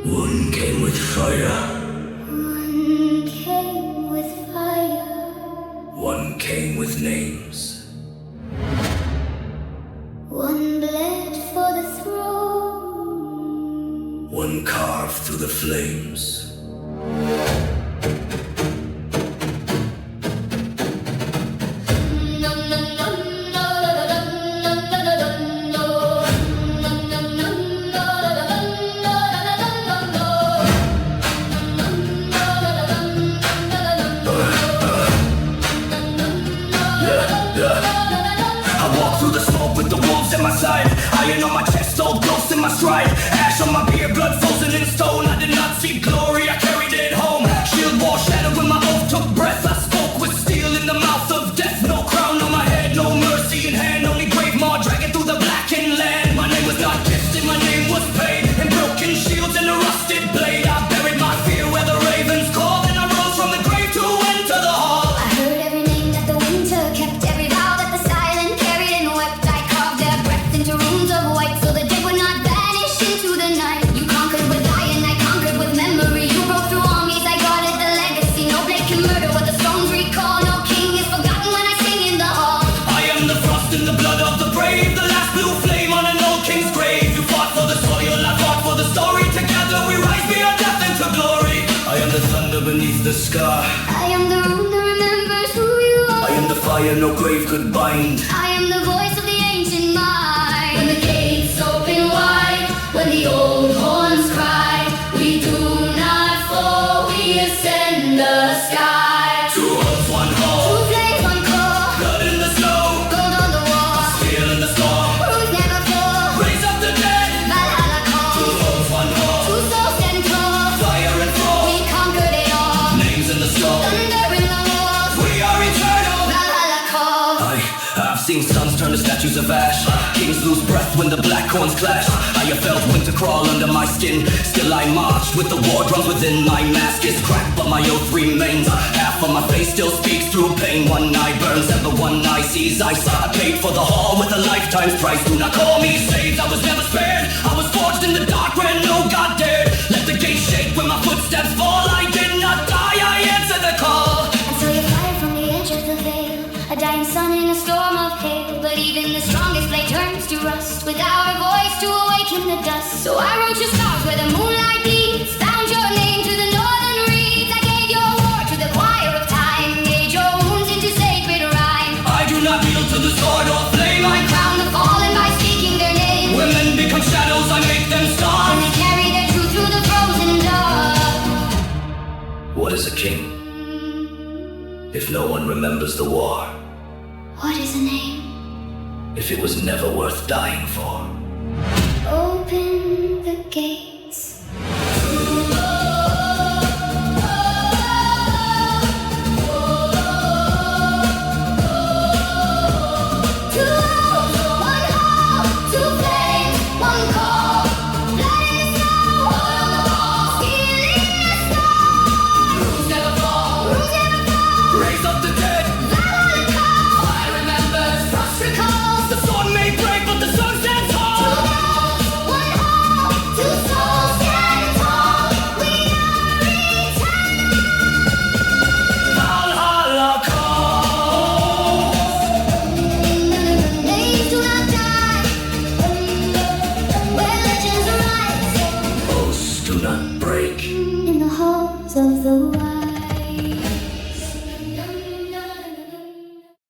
One came with fire. One came with fire. One came with names. One bled for the throne. One carved through the flames. Iron on my chest, old ghosts in my stride. Ash on my beard, blood frozen in stone. I did not see glory, I carried it home. Shield wall shattered when my oath took breath. I spoke with steel in the mouth of death. No crown on my head, no mercy in hand. Only grave maw dragging through the blackened land. My name was not kissed, my name was paid. In broken shields and a rusted blade. I buried my fear where the ravens called. And I rose from the grave to enter the hall. I heard every name that the winter kept, every vow that the silent carried and wept. I carved their breath into runes of white, so the dead would not vanish into the night. You conquered with lie and I conquered with memory. You broke through armies, I guarded the legacy. No blade can murder what the stones recall. No king is forgotten when I sing in the hall. I am the frost in the blood of the brave, the last blue flame on an old king's grave. You fought for the soil, I fought for the story. Together we rise beyond death into glory. I am the thunder beneath the sky. I am the rune that remembers who you are. I am the fire no grave could bind. I am the voice of the ancient mind. When the gates open wide, when the old horns cry, we do not fall, we ascend the sky. Two oaths, one hall. Two flames, one core. Blood in the snow. Gold on the wall. Steel in the storm. Rules never fall. Raise up the dead. Valhalla call. Two oaths, one hall. Two souls stand tall. Fire and frost. We conquered it all. Names in the storm. Thunder in the walls. We are eternal. Valhalla call. I've seen suns turn to statues of ash. Kings lose breath when the black horns clash. I have felt winter crawl under my skin. Still I marched with the war drums within. My mask is cracked but my oath remains. Half of my face still speaks through pain. One eye burns and the one eye sees. I paid for the hall with a lifetime's price. Do not call me saved, I was never spared. I was forged in the dark where no God dared. Let the gates shake when my footsteps fall. I did not die, I answered the call. And so you fly from the edge of the veil, a dying sun in a storm of hail. But even the strongest blade turns to rust, without a voice to awaken the dust. So I wrote your stars where the moonlight beats, found your name to the northern reeds. I gave your war to the choir of time, made your wounds into sacred rhyme. I do not yield to the sword or flame. I crown the fallen by speaking their name. Women become shadows, I make them And stars. they carry their truth through the frozen dark. What is a king if no one remembers the war? What is a name? If it was never worth dying for? Open the gates. Two oaths, one hall, two flames, one call. Blood in the snow, blood on the wall. Steel in the storm. Rules never fall. Rules never fall. Raise up the dead. Valhalla call. Fire remembers. Frost recalls. The sword may break, but the sun stands Two tall. oaths, one hall, two souls stand tall. We are eternal. Valhalla call. Names do not die. Where legends rise Oaths do not break. in the halls of the